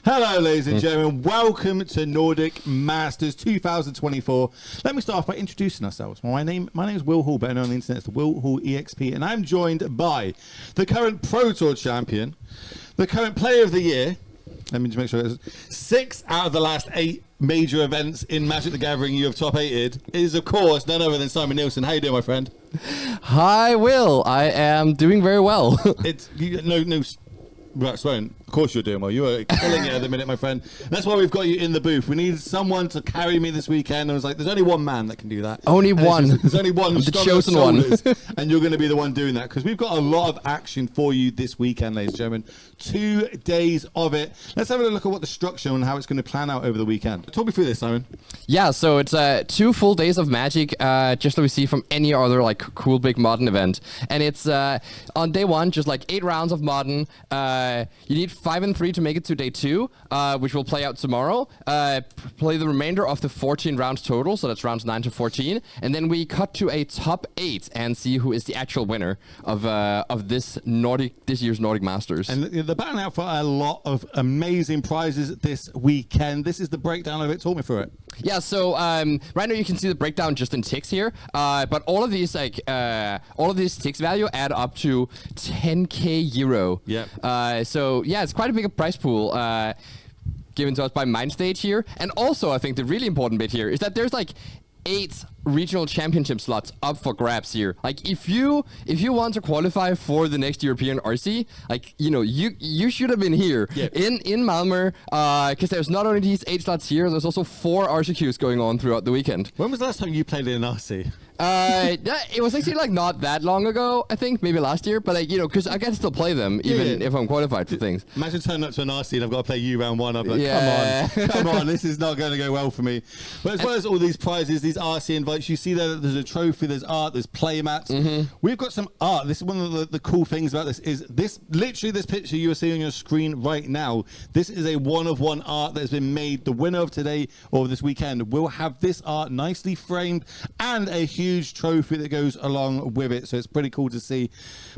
Hello, ladies and gentlemen. Welcome to Nordic Masters 2024. Let me start off by introducing ourselves. My name is Will Hall, better known on the internet as the Will Hall EXP, and I'm joined by the current Pro Tour champion, the current Player of the Year. Let me just make sure it's 6 out of the last 8 major events in Magic the Gathering you have top 8'd is, of course, none other than Simon Nielsen. How you doing, my friend? Hi, Will. I am doing very well. Right, Sloan, of course you're doing well. You are killing it at the minute, my friend. That's why we've got you in the booth. We need someone to carry me this weekend. And I was like, there's only one man that can do that. Only one. There's only one. I'm the chosen one. And you're going to be the one doing that because we've got a lot of action for you this weekend, ladies and gentlemen. 2 days of it. Let's have a look at what the structure and how it's going to plan out over the weekend. Talk me through this, Simon. Yeah, so it's 2 full days of Magic, just like we see from any other like cool big modern event. And it's on day 1, just like 8 rounds of modern. You need 5 and 3 to make it to day 2, which will play out tomorrow. Play the remainder of the 14 rounds total, so that's rounds 9 to 14, and then we cut to a top 8 and see who is the actual winner of this year's Nordic Masters. And they're battling out for a lot of amazing prizes this weekend. This is the breakdown of it. Talk me through it. Yeah, so right now you can see the breakdown just in ticks here, but all of these ticks value add up to 10k euro. Yeah. So yeah, it's quite a big prize pool given to us by Mindstage here. And also, I think the really important bit here is that there's like 8 regional championship slots up for grabs here. Like if you want to qualify for the next European RC, like you should have been here in Malmö, because there's not only these 8 slots here, there's also 4 RCQs going on throughout the weekend. When was the last time you played in an RC? It was actually like not that long ago, I think, maybe last year, but like, because I can still play them even if I'm qualified for things. Imagine turning up to an RC and I've got to play you round 1. I'm like, come on, this is not going to go well for me. But as well as all these prizes, these RC invites, you see there's a trophy, there's art, there's play mats. We've got some art. This is one of the cool things about this is literally this picture you are seeing on your screen right now. This is a one-of-one art that has been made. The winner of today or this weekend will have this art nicely framed and a huge trophy that goes along with it, so it's pretty cool to see.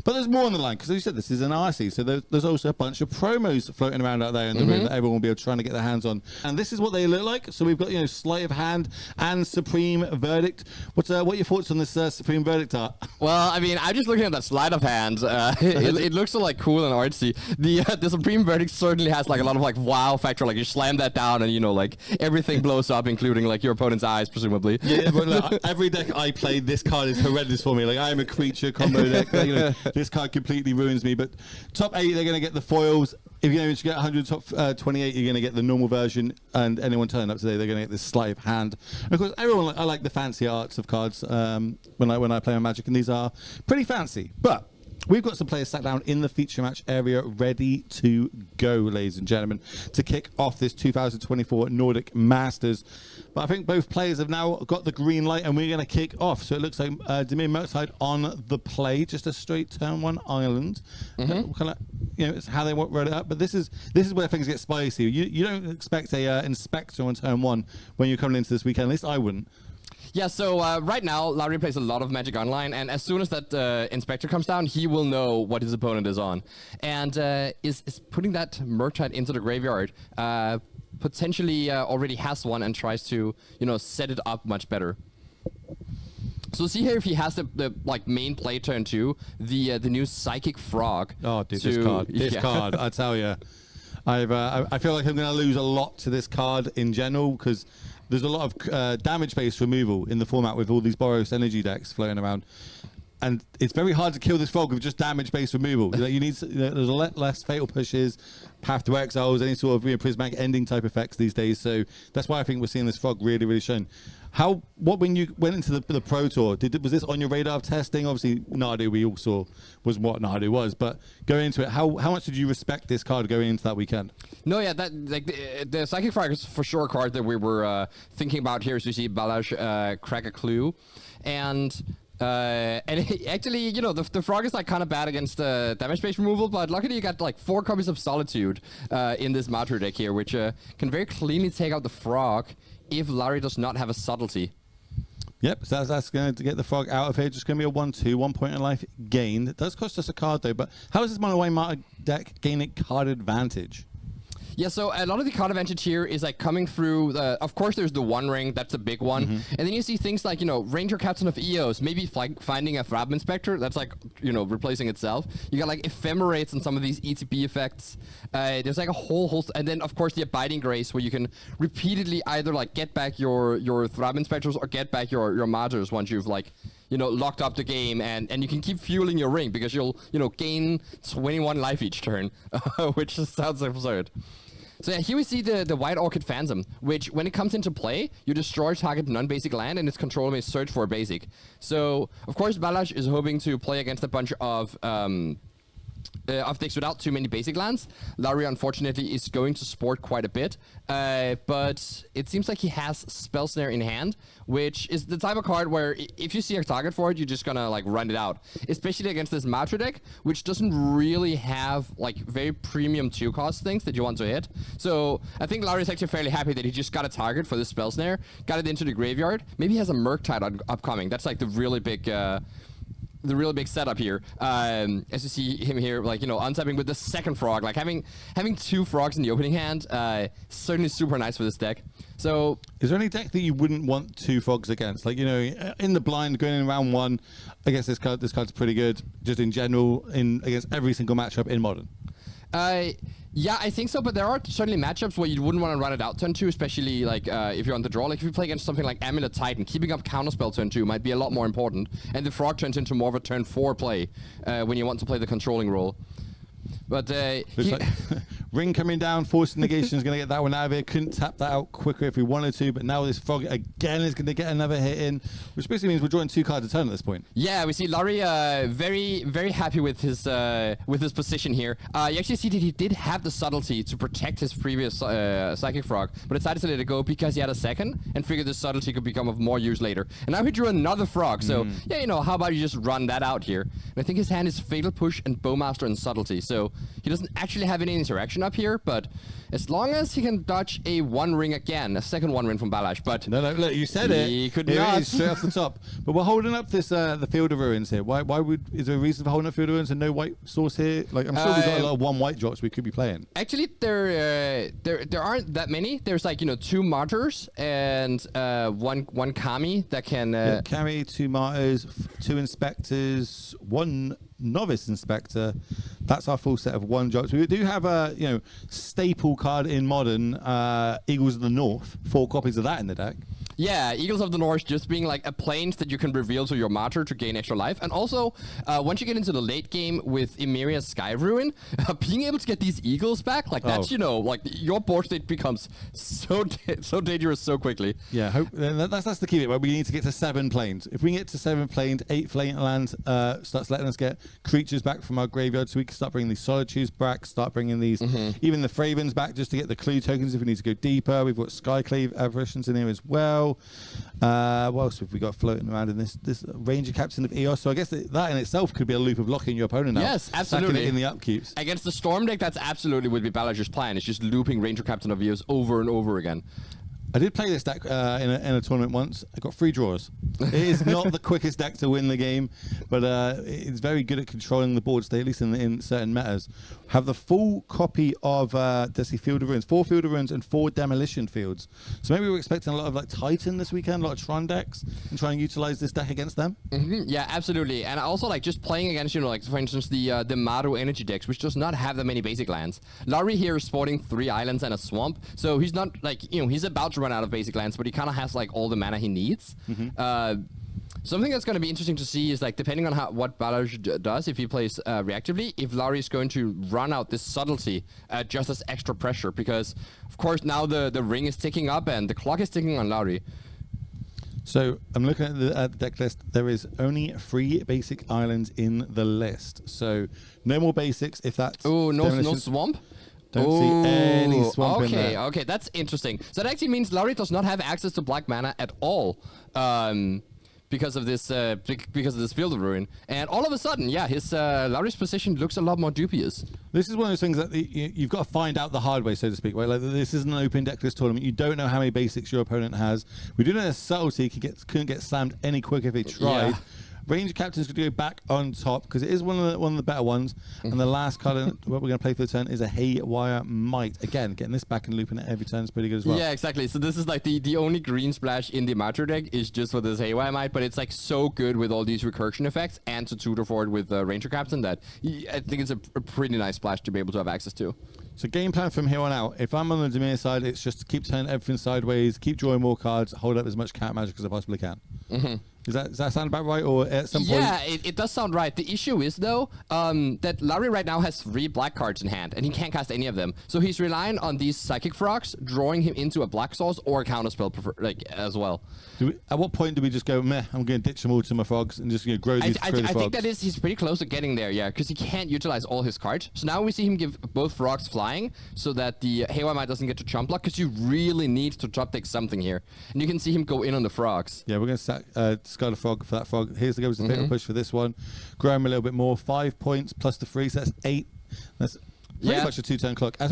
But there's more on the line because, as you said, this is an RC, so there's also a bunch of promos floating around out there in the room that everyone will be able to try to get their hands on. And this is what they look like. So we've got sleight of hand and supreme verdict. What are your thoughts on this supreme verdict art? Well, I mean, I'm just looking at that sleight of hand. It looks so like cool and artsy. The supreme verdict certainly has like a lot of like wow factor. Like you slam that down and like everything blows up, including like your opponent's eyes, presumably. Yeah, but look, every deck I play, this card is horrendous for me. Like I am a creature combo deck. This card completely ruins me. But top 8, they're going to get the foils. If you manage to get 100 top 28, you're going to get the normal version. And anyone turning up today, they're going to get this sleight of hand. And of course, I like the fancy arts of cards when I play my Magic, and these are pretty fancy. But we've got some players sat down in the feature match area ready to go, ladies and gentlemen, to kick off this 2024 Nordic Masters. But I think both players have now got the green light and we're going to kick off. So it looks like Dömény Murktide on the play, just a straight turn 1 island. It's how they wrote it up. But this is where things get spicy. You don't expect a inspector on turn 1 when you're coming into this weekend. At least I wouldn't. Yeah, so right now, Lauri plays a lot of Magic Online, and as soon as that Inspector comes down, he will know what his opponent is on. And is putting that Murktide into the graveyard, potentially already has one and tries to, set it up much better. So see here if he has the main play turn 2, the new Psychic Frog. Oh, dude, this card, I tell you. I feel like I'm going to lose a lot to this card in general because there's a lot of damage-based removal in the format with all these Boros energy decks floating around. And it's very hard to kill this frog with just damage-based removal. You need there's a lot less fatal pushes, path to exiles, any sort of prismatic ending type effects these days. So that's why I think we're seeing this frog really, really shown. When you went into the Pro Tour, was this on your radar of testing? Obviously, Nardu we all saw was what Nardu was, but going into it, how much did you respect this card going into that weekend? No, yeah, the Psychic Frog is for sure a card that we were thinking about here. So you see Balázs crack a clue, and actually, the frog is like kind of bad against damage-based removal, but luckily you got like 4 copies of Solitude in this Martyr deck here, which can very cleanly take out the frog if Lauri does not have a subtlety. Yep, so that's going to get the frog out of here. Just going to be a 1/2, 1 point in life gained. It does cost us a card though, but how does this mono white Martyr deck gain a card advantage? Yeah, so a lot of the card advantage here is like coming through. Of course, there's the One Ring. That's a big one. And then you see things like, Ranger Captain of Eos, maybe finding a Thrab Inspector. That's like, replacing itself. You got like Ephemerates and some of these ETB effects. There's like a whole, and then of course the Abiding Grace, where you can repeatedly either like get back your Thrab Inspectors or get back your Martyrs once you've like, locked up the game, and you can keep fueling your ring because you'll, gain 21 life each turn, which sounds absurd. So yeah, here we see the White Orchid Phantom, which when it comes into play, you destroy target non-basic land and its controller may search for a basic. So, of course, Balázs is hoping to play against a bunch of decks without too many basic lands. Lauri, unfortunately, is going to sport quite a bit, but it seems like he has Spell Snare in hand, which is the type of card where if you see a target for it, you're just gonna like run it out. Especially against this Martyr deck, which doesn't really have like very premium 2-cost things that you want to hit. So I think Lauri is actually fairly happy that he just got a target for this Spell Snare, got it into the graveyard. Maybe he has a Murktide upcoming. That's like the really big setup here. As you see him here, like, untapping with the second frog, like having 2 frogs in the opening hand, certainly super nice for this deck. So, is there any deck that you wouldn't want 2 frogs against? Like, in the blind going in round 1, I guess this card's pretty good, just in general, against every single matchup in Modern. Yeah, I think so, but there are certainly matchups where you wouldn't want to run it out turn 2, especially like if you're on the draw. Like if you play against something like Amulet Titan, keeping up Counterspell turn 2 might be a lot more important, and the frog turns into more of a turn 4 play when you want to play the controlling role. But Ring coming down, Force Negation is going to get that one out of here. Couldn't tap that out quicker if we wanted to, but now this frog again is going to get another hit in, which basically means we're drawing 2 cards a turn at this point. Yeah, we see Lauri very, very happy with his position here. You actually see that he did have the subtlety to protect his previous Psychic Frog, but decided to let it go because he had a second and figured the subtlety could become of more use later. And now he drew another frog, so yeah, how about you just run that out here? And I think his hand is Fatal Push and Bowmaster and Subtlety, so he doesn't actually have any interaction up here, but as long as he can dodge a 1 ring again, a second 1 ring from Balázs, but no, look, you said he it. Could Here not. it is, straight off the top. But we're holding up this the Field of Ruins here. Why is there a reason for holding up Field of Ruins and no white source here? Like I'm sure we've got a lot of 1 white drops we could be playing. Actually, there aren't that many. There's like 2 Martyrs and one Kami that can carry 2 Martyrs, 2 Inspectors, 1 Novice Inspector. That's our full set of 1 drops. We do have a staple card in Modern, Eagles of the North. 4 copies of that in the deck. Yeah, Eagles of the North just being like a plains that you can reveal to your Martyr to gain extra life. And also, once you get into the late game with Emeria's Sky Ruin, being able to get these Eagles back, like that's, like your board state becomes so dangerous so quickly. Yeah, that's the key bit, where we need to get to 7 planes. If we can get to 7 planes, 8 flame lands starts letting us get creatures back from our graveyard, so we can start bringing these Solitudes back, start bringing these, even the Fravens back, just to get the clue tokens if we need to go deeper. We've got Skyclave Apparitions in here as well. What else have we got floating around in this Ranger Captain of Eos? So I guess that in itself could be a loop of locking your opponent out. Yes, absolutely. It in the upkeeps. Against the Storm deck, that's absolutely would be Balázs' plan. It's just looping Ranger Captain of Eos over and over again. I did play this deck in a tournament once. I got 3 draws. It is not the quickest deck to win the game, but it's very good at controlling the board state, at least in certain metas. Have the full copy of Desi Field of Ruins, 4 Field of Ruins and 4 Demolition Fields. So maybe we're expecting a lot of like Titan this weekend, a lot of Tron decks, and try and utilize this deck against them. Yeah, absolutely. And also like just playing against, like for instance the Maru Energy decks, which does not have that many basic lands. Lauri here is sporting 3 islands and a swamp, so he's not like he's about to run out of basic lands, but he kind of has like all the mana he needs. Something that's going to be interesting to see is like depending on what Balázs does, if he plays reactively, if Lauri is going to run out this subtlety just as extra pressure, because of course now the ring is ticking up and the clock is ticking on Lauri. So I'm looking at the deck list. There is only 3 basic islands in the list, so no more basics. If that's no swamp. Don't see any swamp in there. Okay, that's interesting. So that actually means Lauri does not have access to black mana at all, because of this Field of Ruin. And all of a sudden, yeah, his Lauri's position looks a lot more dubious. This is one of those things that you've got to find out the hard way, so to speak. Right? Like this isn't an open deck list tournament. You don't know how many basics your opponent has. We do know that subtlety couldn't get slammed any quicker if he tried. Ranger Captain's going to go back on top because it is one of the better ones. And the last card what we're going to play for the turn is a Haywire Might. Again, getting this back and looping it every turn is pretty good as well. Yeah, exactly. So this is like the only green splash in the Martyr deck is just for this Haywire Might, but it's like so good with all these recursion effects and to tutor for it with Ranger Captain that I think it's a pretty nice splash to be able to have access to. So game plan from here on out, if I'm on the Dömény side, it's just to keep turning everything sideways, keep drawing more cards, hold up as much cat magic as I possibly can. Does that sound about right? Or at some point? Yeah, it does sound right. The issue is, though, that Lauri right now has 3 black cards in hand, and he can't cast any of them. So he's relying on these Psychic Frogs, drawing him into a black source or a counterspell as well. At what point do we just go, meh, I'm going to ditch them all to my frogs and just grow these I think that he's pretty close to getting there, yeah, because he can't utilize all his cards. So now we see him give both frogs flying so that the Haywire Might doesn't get to chump block, because you really need to top deck something here. And you can see him go in on the frogs. Yeah, we're going to discard a frog for that frog. Here's the fatal push for this one. Grow him a little bit more. 5 points plus the 3, so that's 8. That's pretty much a 2-turn clock. I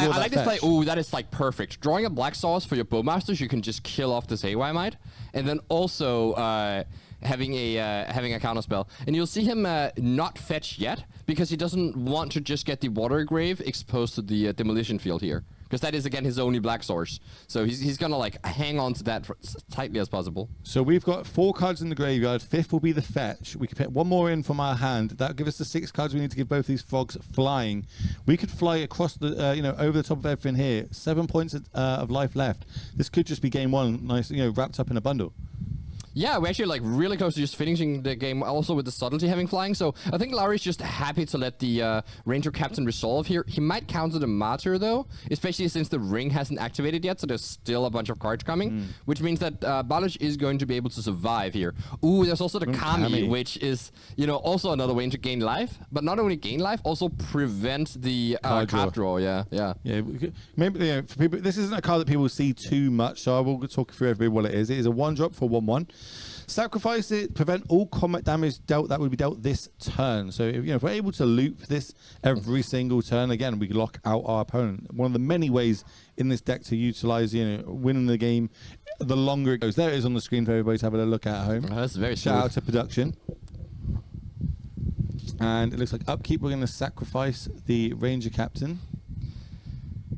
like this play. Ooh, that is like perfect. Drawing a black sauce for your Bowmasters, you can just kill off this Haywire Might, and then also having a counter spell. And you'll see him not fetch yet because he doesn't want to just get the Water Grave exposed to the demolition field here, because that is again his only black source. So he's gonna like hang on to that as tightly as possible. So we've got 4 cards in the graveyard. 5th will be the fetch. We can pick 1 more in from our hand. That'll give us the 6 cards we need to give both these frogs flying. We could fly across the over the top of everything here. 7 points of life left. This could just be game 1, nice, wrapped up in a bundle. Yeah, we're actually like really close to just finishing the game also with the subtlety having flying. So I think Lauri's just happy to let the Ranger Captain resolve here. He might counter the Martyr though, especially since the ring hasn't activated yet, so there's still a bunch of cards coming, which means that Balázs is going to be able to survive here. Ooh, there's also the Kami, which is, also another way to gain life, but not only gain life, also prevent the card draw. Yeah. Maybe for people, this isn't a card that people see too much, so I will talk through everybody what it is. It is a 1-drop for 1/1. Sacrifice it, prevent all combat damage dealt that would be dealt this turn. So if we're able to loop this every single turn, again, we lock out our opponent. One of the many ways in this deck to utilize winning the game the longer it goes. There it is on the screen for everybody to have a look at home. Oh, that's very Shout out to production. And it looks like upkeep, we're going to sacrifice the Ranger Captain.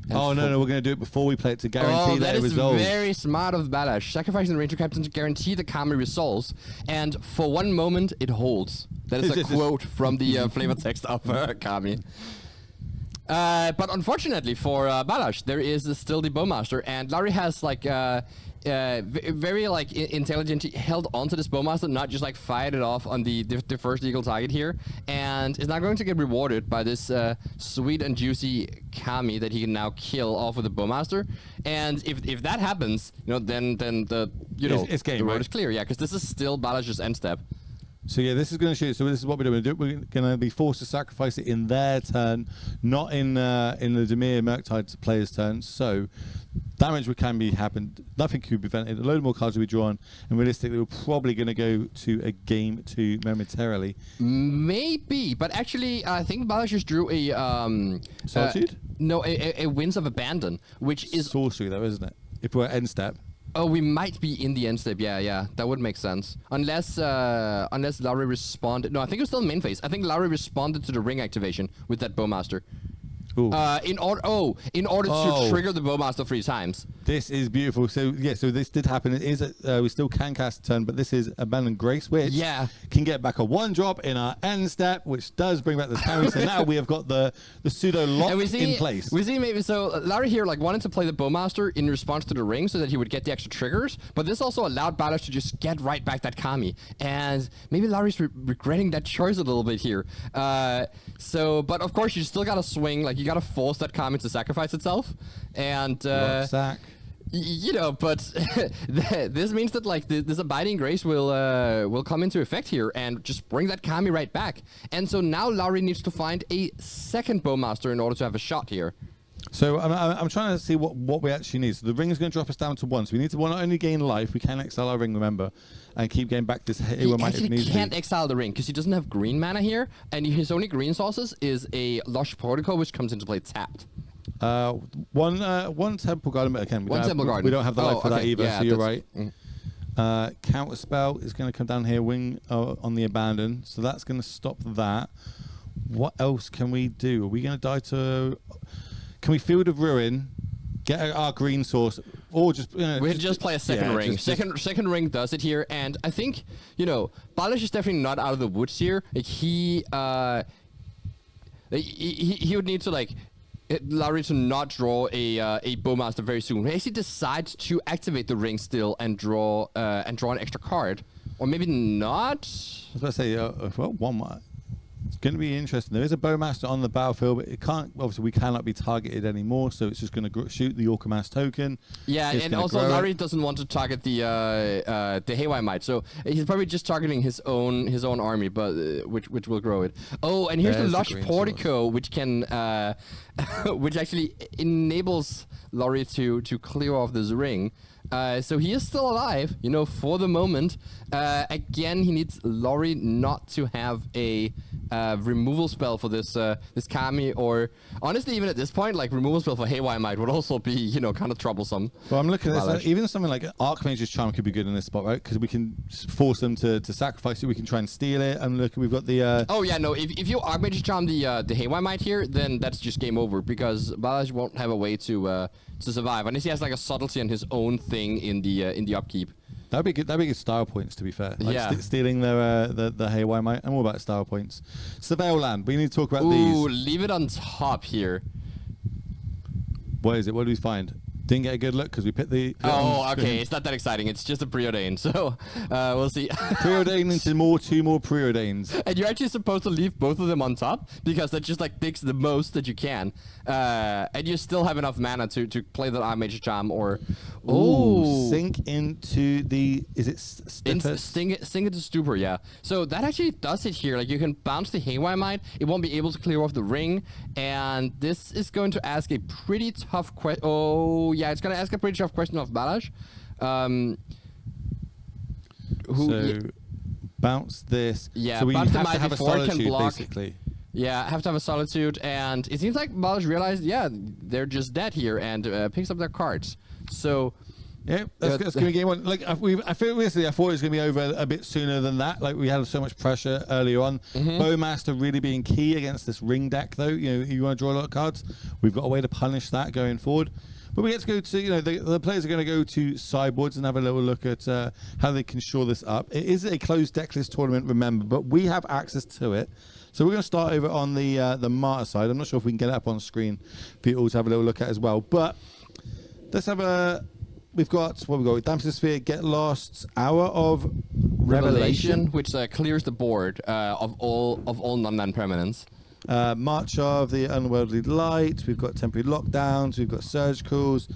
No, we're going to do it before we play it to guarantee that it resolves. That is very smart of Balázs. Sacrificing the Ranger Captain to guarantee the Kami resolves, and for one moment, it holds. That is a quote from the flavor text of Kami. But unfortunately for Balázs, there is still the Bowmaster, and Lauri has very intelligently held onto this Bowmaster, not just fired it off on the first legal target here, and is now going to get rewarded by this sweet and juicy Kami that he can now kill off with the Bowmaster. And if that happens, then the it's game, the road right? is clear, because this is still Balázs' end step. So yeah, this is going to shoot. So this is what we're doing. We're going to be forced to sacrifice it in their turn, not in the Dömény Murktide player's turn. So damage can be happened. Nothing could be prevented. A load more cards will be drawn, and realistically, we're probably going to go to a game 2 momentarily. Maybe, but actually, I think Balázs just drew a Solitude. A Winds of Abandon, which is sorcery, though, isn't it? If we're end step. Oh, we might be in the end step. Yeah, that would make sense. Unless Lauri responded. No, I think it was still main phase. I think Lauri responded to the ring activation with that Bowmaster. In order to trigger the Bowmaster 3 times. This is beautiful. So so this did happen. It is we still can cast a turn, but this is Abandoned Grace, which can get back a 1-drop in our end step, which does bring back the Kami. So now we have got the pseudo lock in place. We see maybe Lauri here wanted to play the Bowmaster in response to the ring so that he would get the extra triggers, but this also allowed Balázs to just get right back that Kami, and maybe Lauri's regretting that choice a little bit here. But of course you still gotta swing. You gotta force that Kami to sacrifice itself, and sack. But this means that this Abiding Grace will come into effect here and just bring that Kami right back. And so now Lauri needs to find a second Bowmaster in order to have a shot here. So I'm trying to see what we actually need. So the ring is going to drop us down to 1. So we need to not only gain life, we can exile our ring, remember, and keep getting back this Haywire Might if needs He can't exile the ring because he doesn't have green mana here, and his only green sources is a Lush Protocol, which comes into play tapped. One Temple Garden, but again, we don't have the life for that either, Yeah, so you're right. Counter spell is going to come down here, wing on the abandon. So that's going to stop that. What else can we do? Are we going to die to... Can we Field of Ruin, get our green source, or just... we can just play a second ring. Second ring does it here, and I think, Balázs is definitely not out of the woods here. Like, he would need to, Lauri to not draw a Bowmaster very soon. He actually decides to activate the ring still and draw an extra card. Or maybe not. I was about to say, one more. It's going to be interesting. There is a Bowmaster on the battlefield, but it can't. Obviously, we cannot be targeted anymore, so it's just going to shoot the Orcamass token. Yeah, and also Lauri doesn't want to target the Haywire Might, so he's probably just targeting his own army, but which will grow it. Oh, and here's the Lush Portico, which can which actually enables Lauri to clear off this ring. So he is still alive, for the moment. Again, he needs Lauri not to have a removal spell for this Kami, or honestly, even at this point, removal spell for Haywire Might would also be, kind of troublesome. Well, I'm looking at this. Even something like Archmage's Charm could be good in this spot, right? Because we can force them to sacrifice it. We can try and steal it. And look, we've got the. Oh yeah, no. If you Archmage's Charm the Haywire Might here, then that's just game over because Balázs won't have a way to survive unless he has a subtlety on his own thing in the upkeep. That'd be good. That'd be good style points, to be fair. Stealing the Haywire Might. I'm all about style points. Surveil Land. We need to talk about these. Ooh, leave it on top here. What is it? What do we find? Didn't get a good look because we put the... okay. It's not that exciting. It's just a preordain. So, we'll see. Preordain into two more preordains. And you're actually supposed to leave both of them on top because that just takes the most that you can. And you still have enough mana to play the Archmage's Charm or... Ooh, sink into the... Is it Stupor? Sink into Stupor, yeah. So that actually does it here. You can bounce the Haywire Might. It won't be able to clear off the ring. And this is going to ask a pretty tough question. Oh, yeah, it's going to ask a pretty tough question of Balázs. Bounce this. Yeah, so we bounce have to have a solitude, basically. Yeah, have to have a solitude, and it seems like Balázs realized, they're just dead here, and picks up their cards. So, yeah, that's going to be game one. I thought it was going to be over a bit sooner than that. We had so much pressure earlier on. Bowmaster really being key against this ring deck, though. You want to draw a lot of cards. We've got a way to punish that going forward. But we get to go to, the players are going to go to sideboards and have a little look at how they can shore this up. It is a closed deck list tournament, remember, but we have access to it. So we're going to start over on the Martyr side. I'm not sure if we can get it up on screen for you all to have a little look at as well. But let's have we've got Damson Sphere, Get Lost, Hour of Revelation, which clears the board of all non-land permanents. March of the Unworldly Light. We've got temporary lockdowns. We've got surgicals,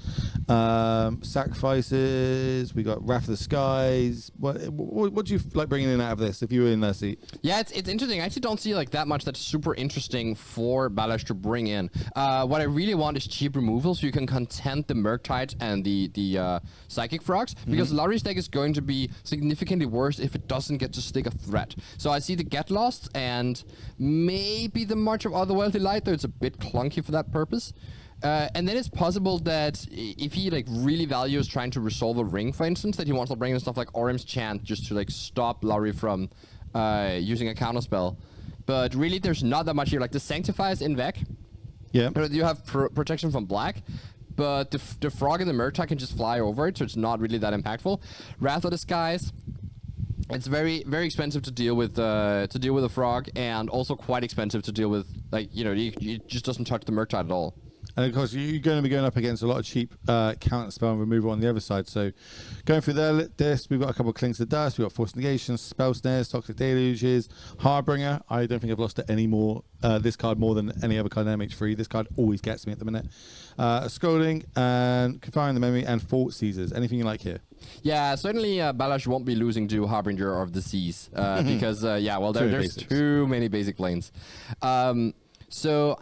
sacrifices. We got Wrath of the Skies. What do you like bringing in out of this? If you were in their seat, yeah, it's interesting. I actually don't see that much that's super interesting for Balázs to bring in. What I really want is cheap removal, so you can contend the Murktide and the Psychic Frogs, because Lauri's deck is going to be significantly worse if it doesn't get to stick a threat. So I see the Get Lost and maybe the March of Otherworldly Light, though it's a bit clunky for that purpose. And then it's possible that if he really values trying to resolve a ring, for instance, that he wants to bring in stuff like Orim's Chant just to stop Lauri from using a counterspell. But really, there's not that much here. The Sanctify is in Vec. Yeah. You have protection from black, but the Frog and the Murktide can just fly over it, so it's not really that impactful. Wrath of the Skies. It's very, very expensive to deal with a frog, and also quite expensive to deal with. It just doesn't touch the Murktide at all. And of course, you're going to be going up against a lot of cheap counter spell and removal on the other side. So, going through this, we've got a couple of Clings to Dust. We've got Force Negations, Spell Snares, Toxic Deluges, Harbinger. I don't think I've lost it any more. This card more than any other card in MH3. This card always gets me at the minute. Scrolling and Confining the Memory and Fault Seizers. Anything you like here? Yeah, certainly Balázs won't be losing to Harbinger of the Seas because there's too many basic lanes. So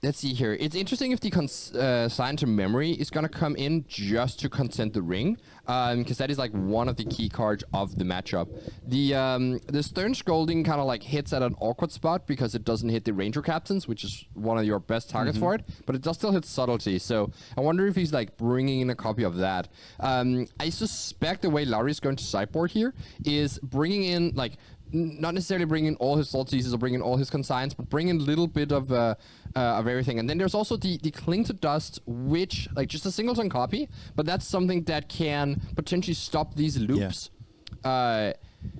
let's see here. It's interesting if the consign to memory is gonna come in just to consent the ring, because that is like one of the key cards of the matchup. The Stern Scolding kind of like hits at an awkward spot because it doesn't hit the Ranger Captains, which is one of your best targets for it, but it does still hit subtlety. So I wonder if he's like bringing in a copy of that. I suspect the way Lauri is going to sideboard here is bringing in like. Not necessarily bringing in all his salt seizes or bringing in all his consigns, but bringing a little bit of everything. And then there's also the Cling to Dust, which, like, just a singleton copy, but that's something that can potentially stop these loops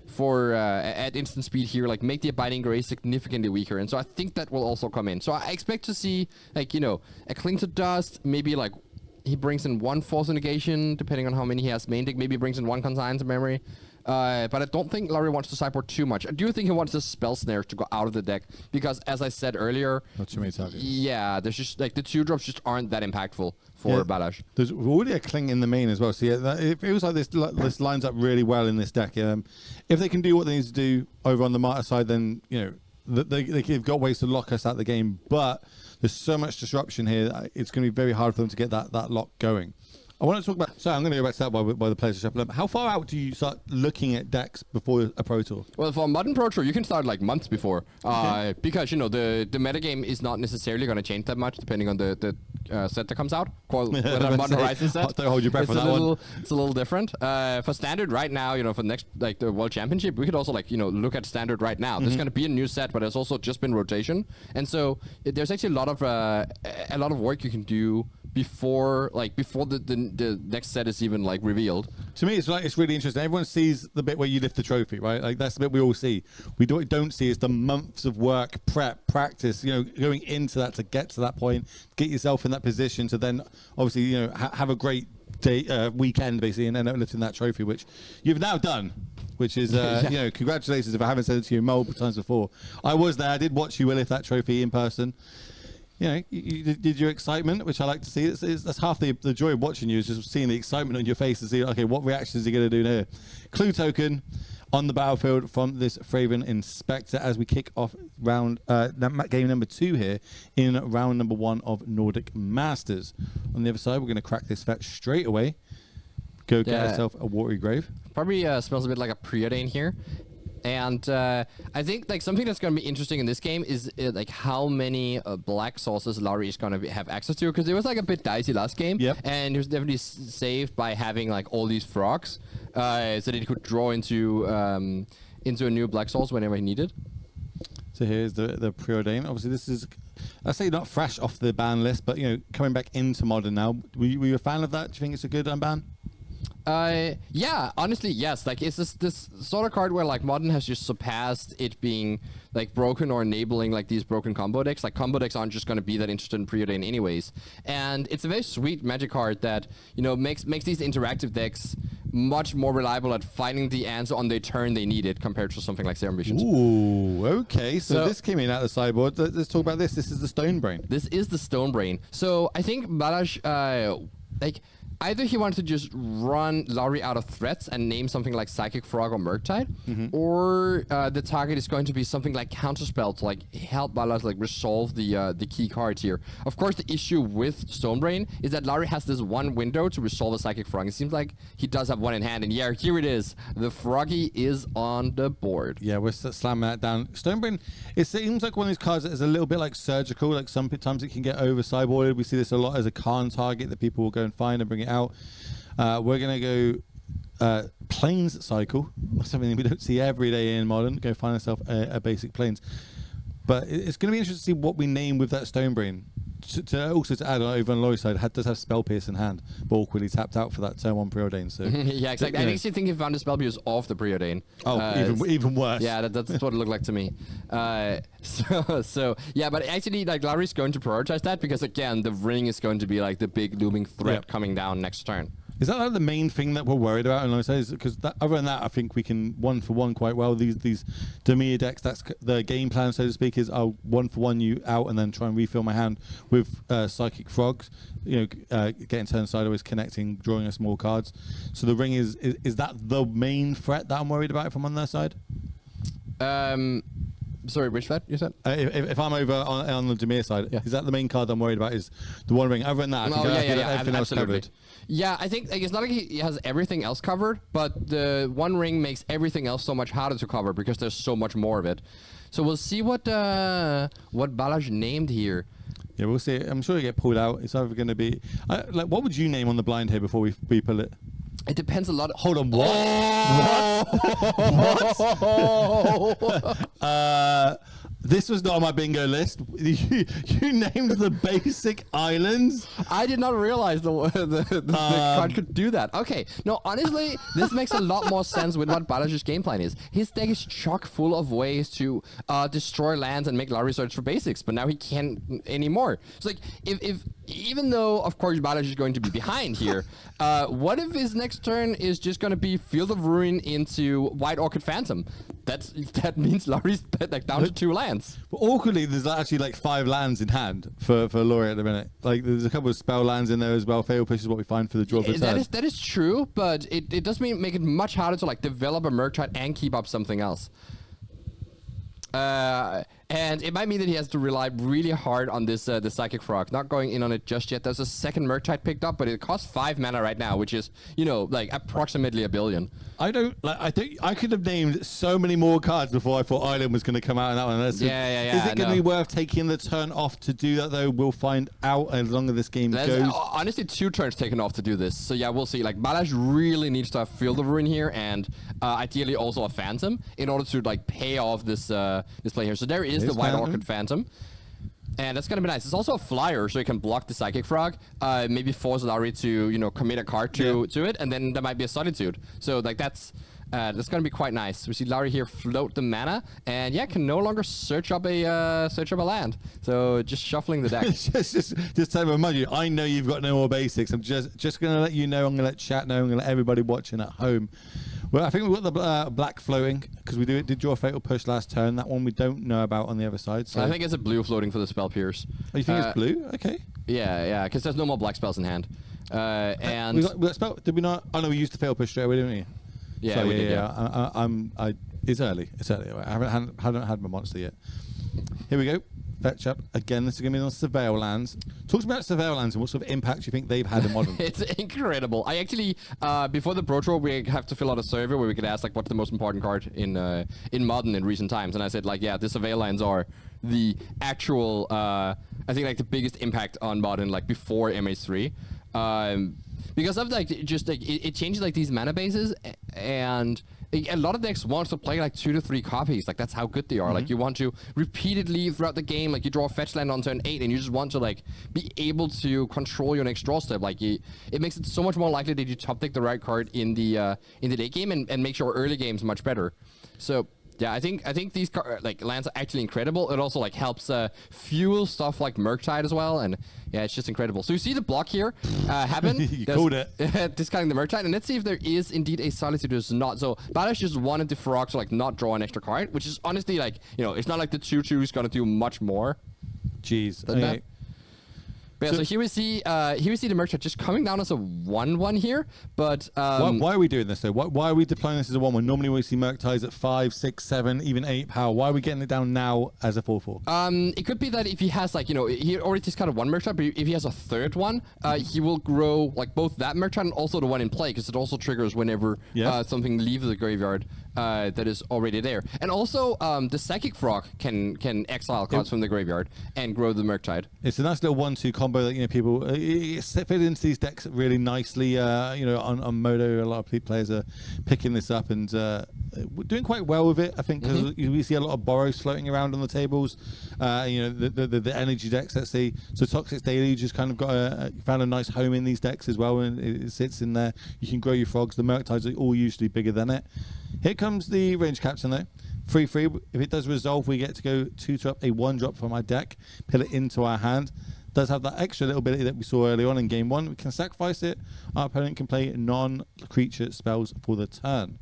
for at instant speed here, like make the Abiding Grace significantly weaker. And so I think that will also come in. So I expect to see, like, you know, a Cling to Dust, maybe like he brings in one Force Negation, depending on how many he has main deck, maybe he brings in one Consign to memory. But I don't think Lauri wants to sideboard too much. I do think he wants the Spell Snares to go out of the deck because, as I said earlier, not too many targets. Yeah, there's just like the 2-drops just aren't that impactful for Balázs. There's already a Cling in the main as well. So yeah, it feels like this lines up really well in this deck. If they can do what they need to do over on the Martyr side, then you know they've got ways to lock us out of the game. But there's so much disruption here. It's going to be very hard for them to get that lock going. I want to talk about. So I'm going to go back to that while the players are shuffling up. How far out do you start looking at decks before a Pro Tour? Well, for a modern Pro Tour, you can start like months before, because you know the metagame is not necessarily going to change that much depending on the set that comes out. Called a Modern Horizon set. Don't hold your breath for that one. It's a little different. For Standard right now, you know, for the next like the World Championship, we could also like look at Standard right now. There's going to be a new set, but there's also just been rotation, and so there's actually a lot of work you can do before the next set is even like revealed. To me, it's really interesting. Everyone sees the bit where you lift the trophy, right? Like that's the bit we all see. We don't see is the months of work, prep, practice, going into that to get to that point, get yourself in that position to then obviously have a great day, weekend basically, and end up lifting that trophy, which you've now done. Which is, congratulations if I haven't said it to you multiple times before. I was there. I did watch you lift that trophy in person. You did your excitement, which I like to see. That's half the joy of watching you, is just seeing the excitement on your face and see, okay, what reactions is he going to do here? Clue token on the battlefield from this Fraven Inspector as we kick off game number 2 here in round number 1 of Nordic Masters. On the other side, we're going to crack this fetch straight away. Go get yourself a Watery Grave. Probably smells a bit like a Preordain here. And I think like something that's going to be interesting in this game is like how many black sources Lauri is going to have access to, because it was like a bit dicey last game, and he was definitely saved by having like all these frogs, so that he could draw into a new black source whenever he needed. So here's the Preordain. Obviously, this is, I say not fresh off the ban list, but coming back into Modern now. Were you a fan of that? Do you think it's a good unban? Yeah, honestly, yes. Like, it's this sort of card where like Modern has just surpassed it being like broken or enabling like these broken combo decks. Like, combo decks aren't just going to be that interested in Preordain anyways. And it's a very sweet Magic card that makes these interactive decks much more reliable at finding the answer on the turn they need it compared to something like Serum Visions. Ooh, okay. So this came in out of the sideboard. Let's talk about this. This is the Stone Brain. This is the Stone Brain. So I think Balázs, either he wants to just run Lauri out of threats and name something like Psychic Frog or Murktide, or the target is going to be something like Counterspell to like help Balázs like resolve the key cards here. Of course, the issue with Stonebrain is that Lauri has this one window to resolve a Psychic Frog. It seems like he does have one in hand, and yeah, here it is. The Froggy is on the board. Yeah, we're slamming that down. Stonebrain, it seems like one of these cards that is a little bit like surgical. Like sometimes it can get over sideboarded. We see this a lot as a Khan target that people will go and find and bring it out. We're going to go Plains Cycle, something we don't see every day in Modern. Go find ourselves a basic Plains. But it's going to be interesting to see what we name with that Stonebrain. Also to add over on Lauri's side, does have Spell Pierce in hand, but awkwardly tapped out for that turn 1 Preordain. So yeah, exactly. I actually think he found the Spell Pierce off the Preordain. Oh, even worse. Yeah, that's what it looked like to me. So yeah, but actually, like Lauri's going to prioritize that because again, the ring is going to be like the big looming threat coming down next turn. Is that like the main thing that we're worried about in Lauri's side? Because other than that, I think we can 1-for-1 quite well. These Dömény decks, that's the game plan, so to speak, is I'll 1-for-1 you out and then try and refill my hand with Psychic Frogs, getting turned sideways, connecting, drawing us more cards. So the ring is that the main threat that I'm worried about if I'm on their side? Sorry, which vet you said? If I'm over on the Dömény side, is that the main card I'm worried about? Is the One Ring? Other than that, I think everything else covered. Yeah, I think it's not like he has everything else covered, but the One Ring makes everything else so much harder to cover because there's so much more of it. So we'll see what Balázs named here. Yeah, we'll see. I'm sure you get pulled out. It's either going to be what would you name on the blind here before we pull it? It depends a lot. Hold on, what? Oh! What? This was not on my bingo list. You named the basic islands. I did not realize the card could do that. Okay, no, honestly, this makes a lot more sense with what Balázs's game plan is. His deck is chock full of ways to destroy lands and make Lauri search for basics, but now he can't anymore. It's like, if even though, of course, Balázs is going to be behind here, what if his next turn is just going to be Field of Ruin into White Orchid Phantom? That means Lauri's like down to 2 lands. But awkwardly, there's actually like 5 lands in hand for Lauri at the minute. Like there's a couple of spell lands in there as well. Fail push is what we find for the draw of the turn. That is true, but it does make it much harder to like develop a Murktide and keep up something else. And it might mean that he has to rely really hard on this the Psychic Frog. Not going in on it just yet. There's a second Murktide picked up, but it costs 5 mana right now, which is, like approximately $1 billion. I think I could have named so many more cards before I thought Island was going to come out in that one. Is it going to be worth taking the turn off to do that though? We'll find out as long as this game goes. Honestly, 2 turns taken off to do this. So yeah, we'll see. Like Balázs really needs to have Field of Ruin here and ideally also a Phantom in order to like pay off this play here. So there is the White Orchid Phantom. And that's gonna be nice. It's also a flyer, so you can block the Psychic Frog. Maybe force Lauri to commit a card to it, and then there might be a Solitude. So like that's gonna be quite nice. We see Lauri here float the mana, and can no longer search up a land. So just shuffling the deck. just to remind you, I know you've got no more basics. I'm just gonna let you know. I'm gonna let chat know. I'm gonna let everybody watching at home. Well, I think we've got the black floating because we did draw a Fatal Push last turn. That one we don't know about on the other side. So I think it's a blue floating for the Spell Pierce. Oh, you think it's blue? Okay. Yeah, because there's no more black spells in hand. And we got spell. Did we not? Oh no, we used the Fatal Push straight away, didn't we? Yeah, so, we did. It's early. It's early. I haven't had my monster yet. Here we go. Fetch up. Again, this is going to be on Surveil lands. Talk to me about Surveil lands and what sort of impact you think they've had in Modern. It's incredible. I actually, before the Pro Tour, we have to fill out a survey where we could ask, like, what's the most important card in Modern in recent times. And I said, like, the Surveil lands are the actual, I think, like, the biggest impact on Modern, like, before MH3. Because of, like, just, like, it changes, like, these mana bases, and a lot of decks want to play like 2 to 3 copies. Like that's how good they are. Like you want to repeatedly throughout the game, like you draw a fetch land on turn 8 and you just want to like be able to control your next draw step. Like it makes it so much more likely that you top deck the right card in the late game and make your early games much better. So yeah, I think these like lands are actually incredible. It also like helps fuel stuff like Murktide as well, and yeah, it's just incredible. So you see the block here happen. You called it. Discarding the Murktide, and let's see if there is indeed a Solitude. There's not. So Balázs just wanted the Frog to like not draw an extra card, which is honestly like it's not like the 2/2 is gonna do much more. Jeez. Than that. But so here we see the Murktide just coming down as a 1/1 here, but why are we doing this though? Why are we deploying this as a 1/1? Normally we see Murktides at 5, 6, 7, even 8 power. Why are we getting it down now as a 4/4? It could be that if he has like he already discarded 1 Murktide, but if he has a third one, he will grow like both that Murktide and also the one in play because it also triggers whenever something leaves the graveyard that is already there. And also the Psychic Frog can exile cards from the graveyard and grow the Murktide. It's a nice little 1/2 combo that people fit into these decks really nicely. On Modo, a lot of players are picking this up and doing quite well with it. I think because we see a lot of borrows floating around on the tables. The energy decks. Let's see. So Toxic's Daily just kind of found a nice home in these decks as well, and it sits in there. You can grow your frogs. The Murktides are all usually bigger than it. Here comes the range captain though. 3/3. If it does resolve, we get to go 2-drop a 1-drop from our deck, put it into our hand. Does have that extra little ability that we saw early on in game 1. We can sacrifice it. Our opponent can play non-creature spells for the turn.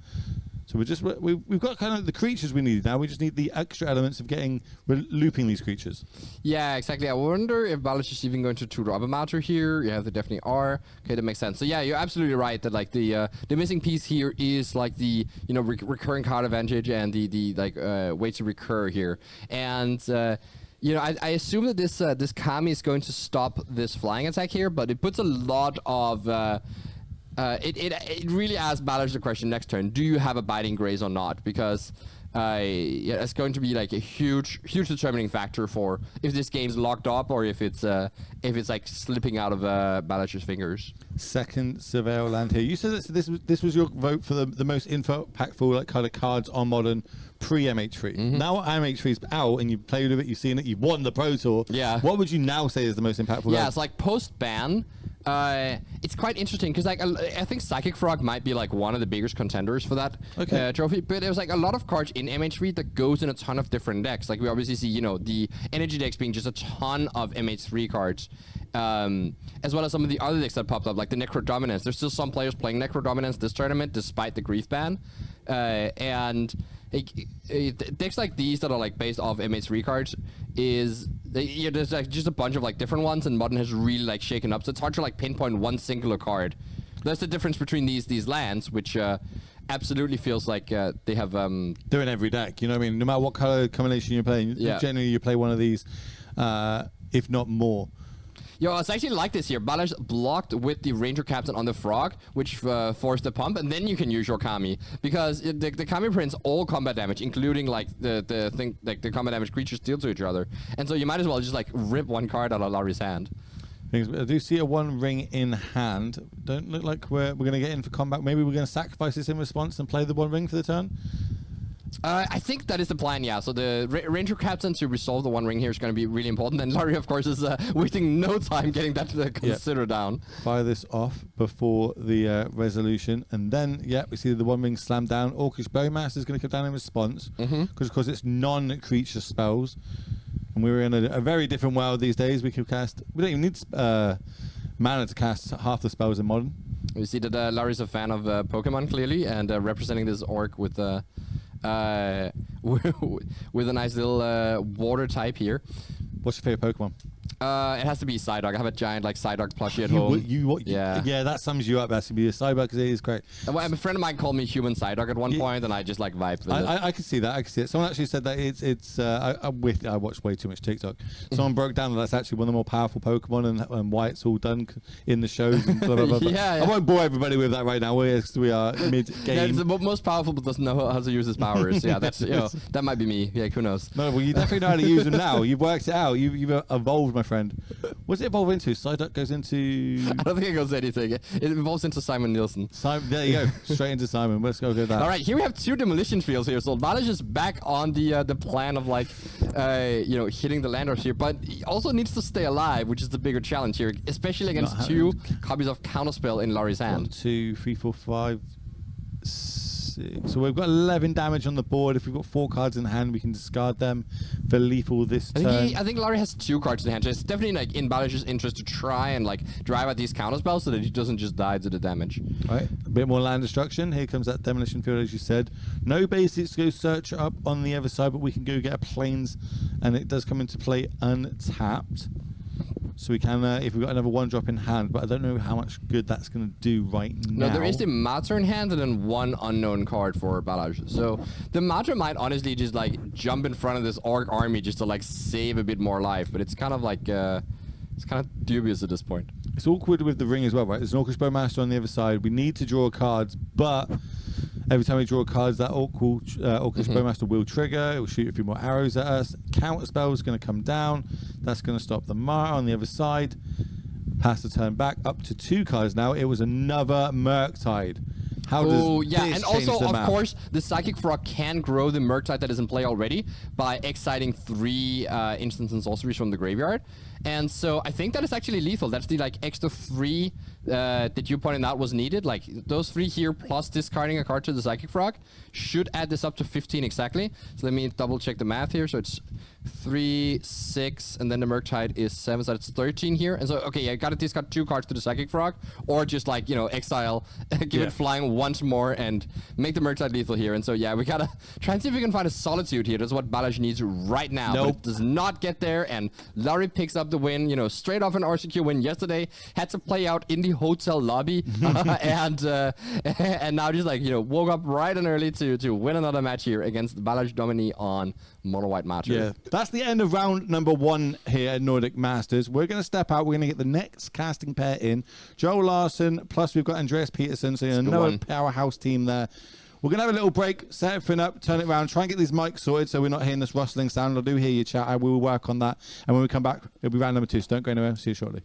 So we've got kind of the creatures we need now. We just need the extra elements of looping these creatures. Yeah, exactly. I wonder if Balázs is even going to two-drop a Martyr here. Yeah, they definitely are. Okay, that makes sense. So yeah, you're absolutely right that like the missing piece here is like the recurring card advantage and the way to recur here. And I assume that this Kami is going to stop this flying attack here, but it puts a lot of it really asks Balázs the question next turn: do you have a Biting Graze or not? Because it's going to be like a huge determining factor for if this game's locked up or if it's like slipping out of Balázs's fingers. Second Surveil land here. You said that this was your vote for the most impactful like kind of cards on Modern pre-MH3. Now MH3 is out and you've played with it, you've seen it, you've won the Pro Tour. Yeah. What would you now say is the most impactful? Yeah, it's like post-ban. It's quite interesting because like I think Psychic Frog might be like one of the biggest contenders for that trophy, but there's like a lot of cards in MH3 that goes in a ton of different decks. Like we obviously see the energy decks being just a ton of MH3 cards, as well as some of the other decks that popped up like the Necro Dominance. There's still some players playing Necro Dominance this tournament despite the Grief ban, and decks like these that are like based off MH3 cards there's like just a bunch of like different ones, and Modern has really like shaken up. So it's hard to like pinpoint one singular card. That's the difference between these lands, which absolutely feels like they have. They're in every deck. You know what I mean? No matter what color combination you're playing, generally you play one of these, if not more. Yo, it's actually like this here. Balázs blocked with the Ranger Captain on the Frog, which forced the pump, and then you can use your Kami. Because the Kami prints all combat damage, including like the combat damage creatures deal to each other. And so you might as well just like rip one card out of Lauri's hand. I do see a one ring in hand. Don't look like we're going to get in for combat. Maybe we're going to sacrifice this in response and play the one ring for the turn? I think that is the plan, yeah. So the Ranger Captain to resolve the one ring here is going to be really important. And Lauri, of course, is wasting no time getting that consider down. Fire this off before the resolution. And then, we see the one ring slam down. Orcish Bowmaster is going to come down in response. Because, of course, it's non-creature spells. And we're in a very different world these days. We don't even need mana to cast half the spells in Modern. We see that Lauri's a fan of Pokemon, clearly, and representing this orc with with a nice little water type here. What's your favorite Pokemon? It has to be Psyduck. I have a giant like Psyduck plushie at home. Yeah, that sums you up. That's to be a Psyduck because it is great. A friend of mine called me human Psyduck at one point, and I just like vibed with it. I can see that. I can see it. Someone actually said that it's. I watched way too much TikTok. Someone broke down that that's actually one of the more powerful Pokemon and why it's all done in the shows. And blah, blah, blah, yeah. I won't bore everybody with that right now. We are mid game. Yeah, it's the most powerful, but doesn't know how to use his powers. Yeah, that's that might be me. Yeah, who knows? No, well you definitely know how to use them now. You've worked it out. You've evolved, my friend. What's it evolve into? Psyduck goes into... I don't think it goes anything. It evolves into Simon Nielsen. There you go. Straight into Simon. Let's go with that. All right, here we have two demolition fields here. So Balázs is back on the plan of like, hitting the landers here, but he also needs to stay alive, which is the bigger challenge here, especially against two copies of Counterspell in Lauri's hand. 1, 2, 3, 4, 5, 6. So we've got 11 damage on the board. If we've got 4 cards in hand, we can discard them for lethal this turn. I think Lauri has 2 cards in hand. So it's definitely like in Balázs's interest to try and like drive out these counterspells so that he doesn't just die to the damage. All right, a bit more land destruction. Here comes that demolition field, as you said. No basics to go search up on the other side, but we can go get a plains, and it does come into play untapped. So we can, if we've got another 1-drop in hand, but I don't know how much good that's going to do right now. No, there is the Martyr in hand and then 1 unknown card for Balázs. So the Martyr might honestly just like jump in front of this Orc army just to like save a bit more life, but it's kind of like, it's kind of dubious at this point. It's awkward with the ring as well, right? There's an Orcish Bowmaster on the other side. We need to draw cards, but every time we draw cards, that Orcish Bowmaster will trigger. It will shoot a few more arrows at us. Counter spell is going to come down. That's going to stop the Mar on the other side. Has to turn back up to 2 cards now. It was another Murktide. How does this and also, change the of course, the Psychic Frog can grow the Murktide that is in play already by exciting 3 instants and sorceries from the graveyard. And so I think that is actually lethal. That's the like extra 3 that you pointed out was needed. Like those 3 here plus discarding a card to the Psychic Frog should add this up to 15 exactly. So let me double check the math here. So it's 3, 6, and then the Murktide is 7, so that's 13 here. And so, okay, yeah, gotta discard 2 cards to the Psychic Frog, or just like, exile, give it flying once more, and make the Murktide lethal here. And so, yeah, we gotta try and see if we can find a Solitude here. That's what Balázs needs right now. Nope. But it does not get there, and Lauri picks up the win, straight off an RCQ win yesterday. Had to play out in the hotel lobby, and now just like, woke up right and early to win another match here against Balázs Dömény on Mono White Martyr. Yeah, that's the end of round number 1 here at Nordic Masters. We're going to step out. We're going to get the next casting pair in. Joe Larson, plus we've got Andreas Peterson, so another powerhouse team there. We're going to have a little break, set everything up, turn it around, try and get these mics sorted so we're not hearing this rustling sound. I do hear you chat. I will work on that. And when we come back, it'll be round number 2, so don't go anywhere. See you shortly.